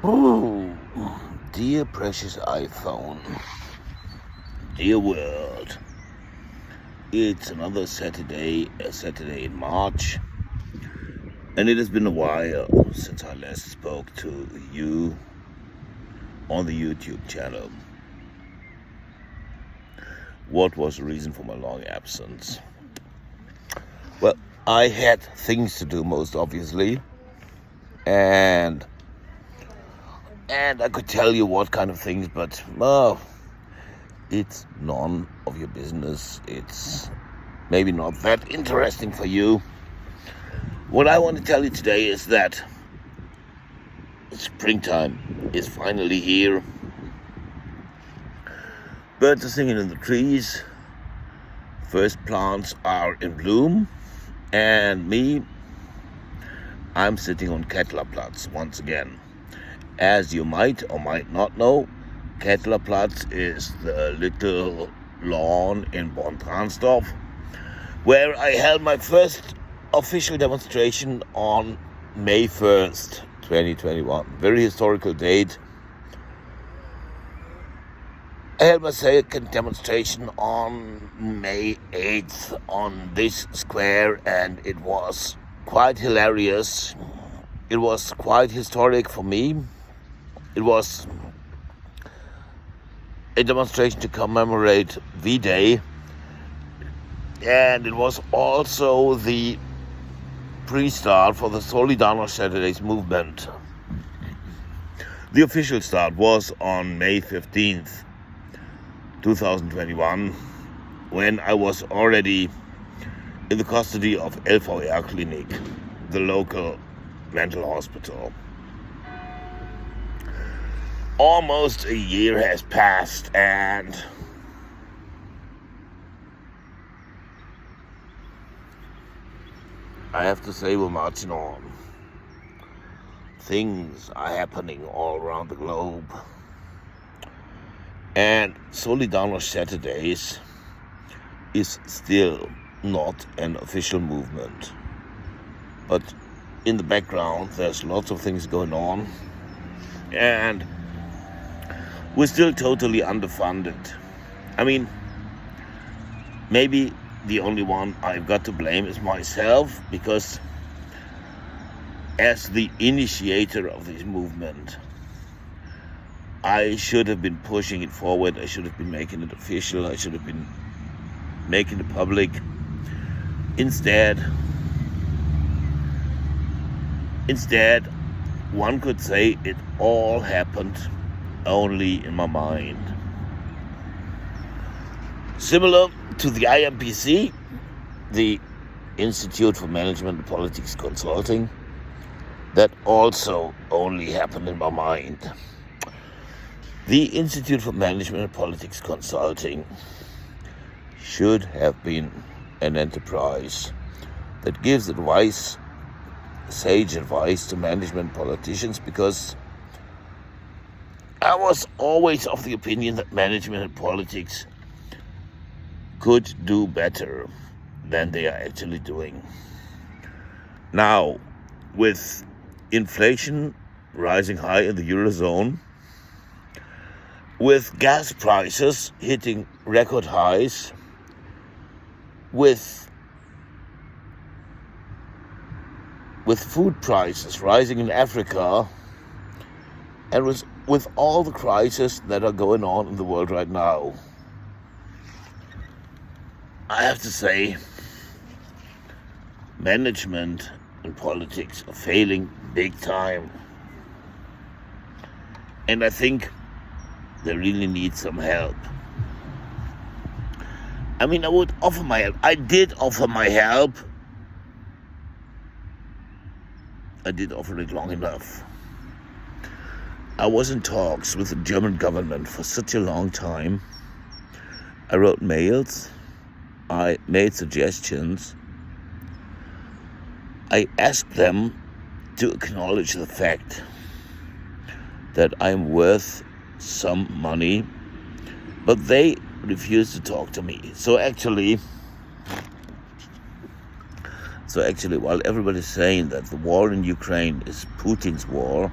Oh, dear precious iPhone, dear world, it's another Saturday in March, and it has been a while since I last spoke to you on the YouTube channel. What was the reason for my long absence? Well, I had things to do, most obviously, and I could tell you what kind of things, but it's none of your business. It's maybe not that interesting for you. What I want to tell you today is that springtime is finally here. Birds are singing in the trees. First plants are in bloom. And me, I'm sitting on Kettlerplatz once again. As you might or might not know, Kettlerplatz is the little lawn in Bonn-Transdorf, where I held my first official demonstration on May 1st, 2021. Very historical date. I held my second demonstration on May 8th on this square, and it was quite hilarious. It was quite historic for me. It was a demonstration to commemorate V-Day, and it was also the pre-start for the Solidarnosc Saturday's movement. The official start was on May 15th, 2021, when I was already in the custody of LVR Clinic, the local mental hospital. Almost a year has passed, and I have to say we're marching on. Things are happening all around the globe. And Solidarnosc Saturdays is still not an official movement. But in the background, there's lots of things going on. And we're still totally underfunded. I mean, maybe the only one I've got to blame is myself, because as the initiator of this movement, I should have been pushing it forward. I should have been making it official. I should have been making it public. Instead, one could say it all happened only in my mind. Similar to the IMPC, the Institute for Management and Politics Consulting, that also only happened in my mind. The Institute for Management and Politics Consulting should have been an enterprise that gives advice, sage advice to management politicians, because I was always of the opinion that management and politics could do better than they are actually doing. Now, with inflation rising high in the Eurozone, with gas prices hitting record highs, with food prices rising in Africa, and with all the crises that are going on in the world right now, I have to say, management and politics are failing big time. And I think they really need some help. I mean, I would offer my help. I did offer my help. I did offer it long enough. I was in talks with the German government for such a long time. I wrote mails. I made suggestions. I asked them to acknowledge the fact that I'm worth some money, but they refused to talk to me. So actually, while everybody's saying that the war in Ukraine is Putin's war,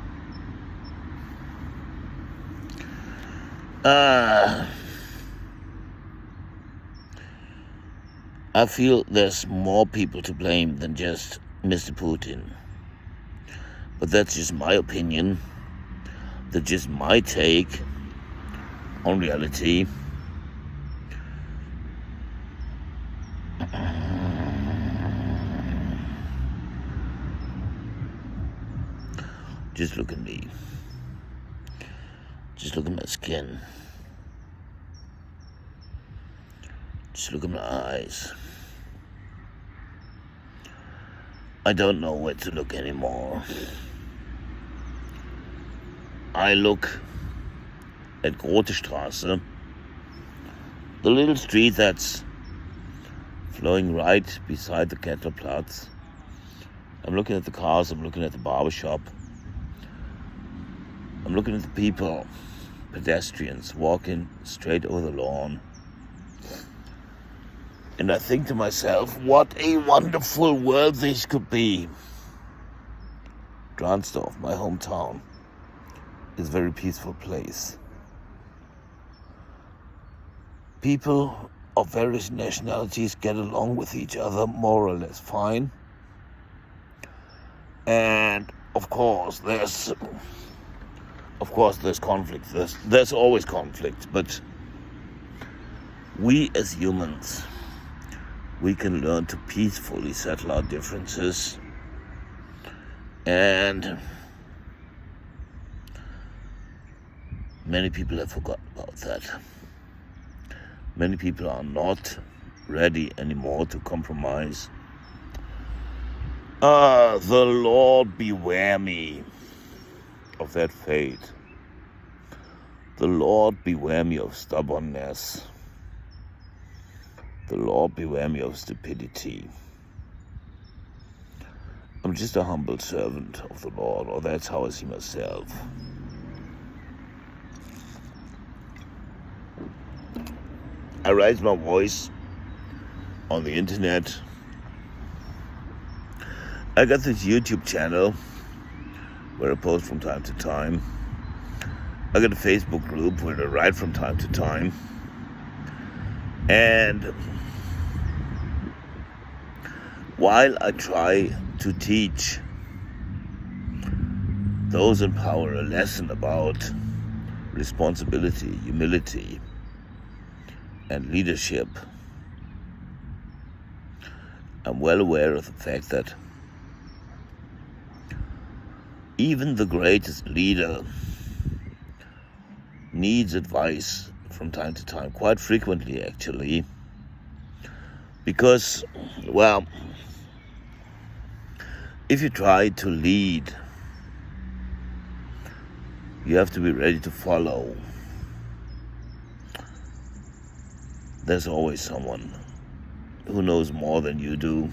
I feel there's more people to blame than just Mr. Putin. But that's just my opinion. That's just my take on reality. Just look at me. Just look at my skin. Just look at my eyes. I don't know where to look anymore. I look at Grote Straße, the little street that's flowing right beside the Ketterplatz. I'm looking at the cars, I'm looking at the barbershop. I'm looking at the people, pedestrians, walking straight over the lawn. And I think to myself, what a wonderful world this could be. Dransdorf, my hometown, is a very peaceful place. People of various nationalities get along with each other more or less fine. And of course there's conflict. There's always conflict, but we as humans, we can learn to peacefully settle our differences. And many people have forgotten about that. Many people are not ready anymore to compromise. The Lord beware me of that fate. The Lord beware me of stubbornness. The Lord beware me of stupidity. I'm just a humble servant of the Lord, or that's how I see myself. I raise my voice on the internet. I got this YouTube channel where I post from time to time. I got a Facebook group where I write from time to time. And while I try to teach those in power a lesson about responsibility, humility, and leadership, I'm well aware of the fact that even the greatest leader needs advice from time to time, quite frequently actually, because, well, if you try to lead, you have to be ready to follow. There's always someone who knows more than you do.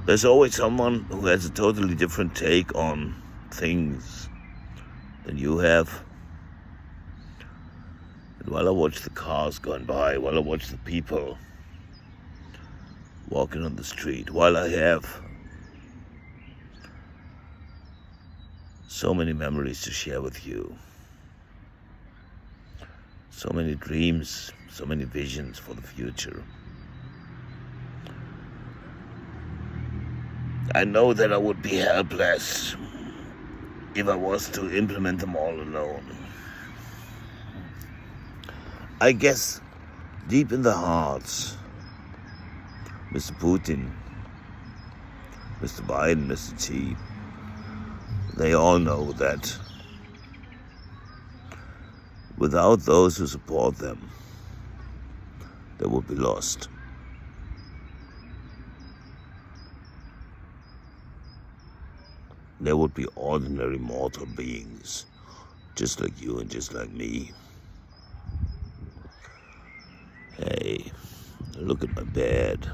There's always someone who has a totally different take on things than you have. And while I watch the cars going by, while I watch the people walking on the street, while I have so many memories to share with you, so many dreams, so many visions for the future, I know that I would be helpless if I was to implement them all alone. I guess deep in the hearts, Mr. Putin, Mr. Biden, Mr. Xi, they all know that without those who support them, they would be lost. They would be ordinary mortal beings, just like you and just like me. Hey, look at my bed.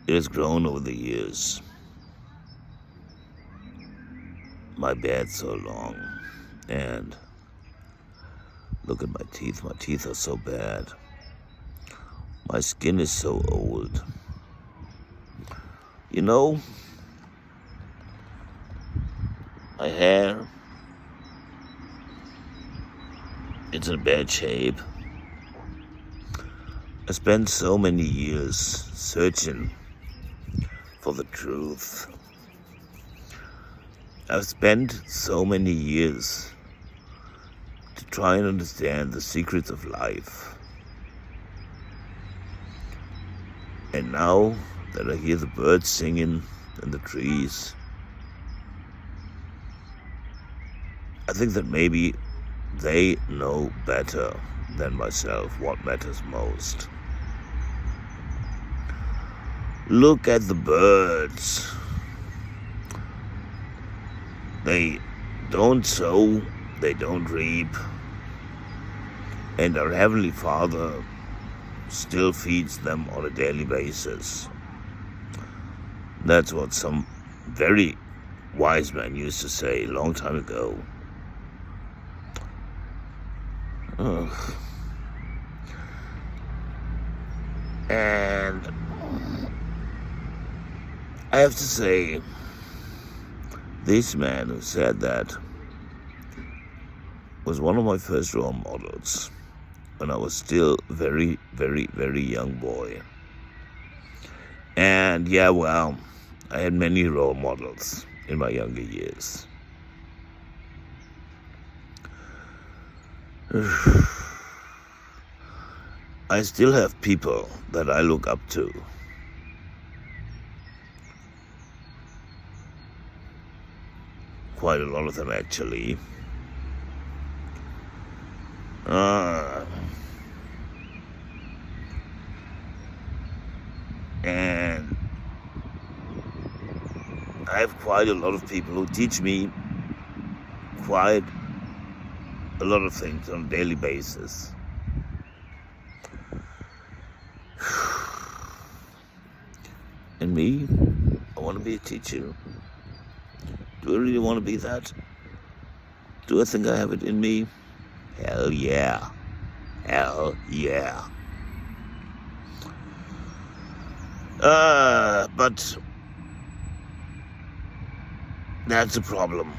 It has grown over the years. My bed's so long, and look at my teeth. My teeth are so bad. My skin is so old. You know, my hair world's in bad shape. I spent so many years searching for the truth. I've spent so many years to try and understand the secrets of life. And now that I hear the birds singing in the trees, I think that maybe they know better than myself what matters most. Look at the birds. They don't sow, they don't reap, and our Heavenly Father still feeds them on a daily basis. That's what some very wise man used to say a long time ago. Ugh. And I have to say, this man who said that was one of my first role models when I was still very, very, very young boy. And yeah, well, I had many role models in my younger years. I still have people that I look up to. Quite a lot of them, actually. And I have quite a lot of people who teach me quite a lot of things on a daily basis. And me, I want to be a teacher. Do I really want to be that? Do I think I have it in me? Hell yeah. Hell yeah. But that's a problem.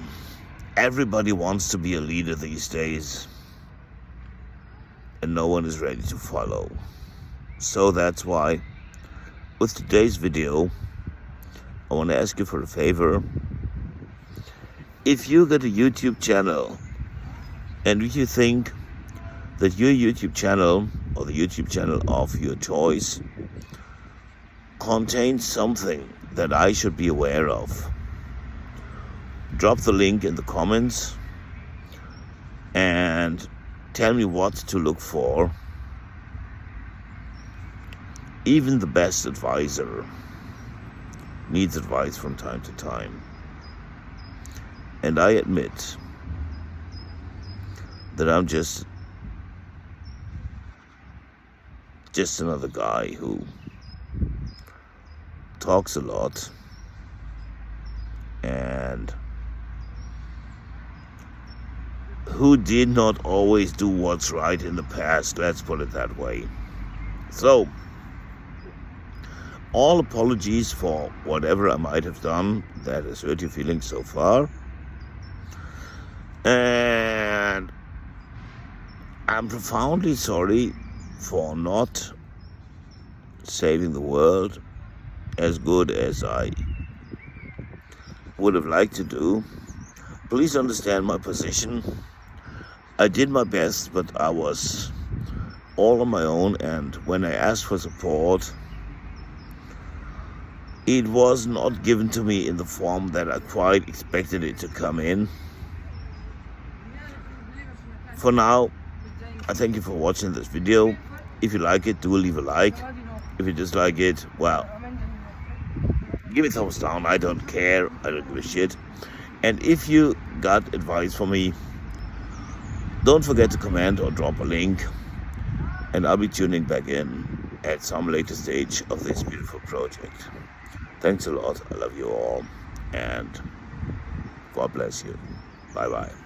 Everybody wants to be a leader these days, and no one is ready to follow. So that's why, with today's video, I want to ask you for a favor. If you got a YouTube channel, and if you think that your YouTube channel, or the YouTube channel of your choice, contains something that I should be aware of, drop the link in the comments and tell me what to look for. Even the best advisor needs advice from time to time. And I admit that I'm just another guy who talks a lot and who did not always do what's right in the past, let's put it that way. So, all apologies for whatever I might have done that has hurt your feelings so far. And I'm profoundly sorry for not saving the world as good as I would have liked to do. Please understand my position. I did my best, but I was all on my own, and when I asked for support, it was not given to me in the form that I quite expected it to come in. For now, I thank you for watching this video. If you like it, do leave a like. If you dislike it, well, give it a thumbs down. I don't care. I don't give a shit. And if you got advice for me, don't forget to comment or drop a link. And I'll be tuning back in at some later stage of this beautiful project. Thanks a lot. I love you all. And God bless you. Bye-bye.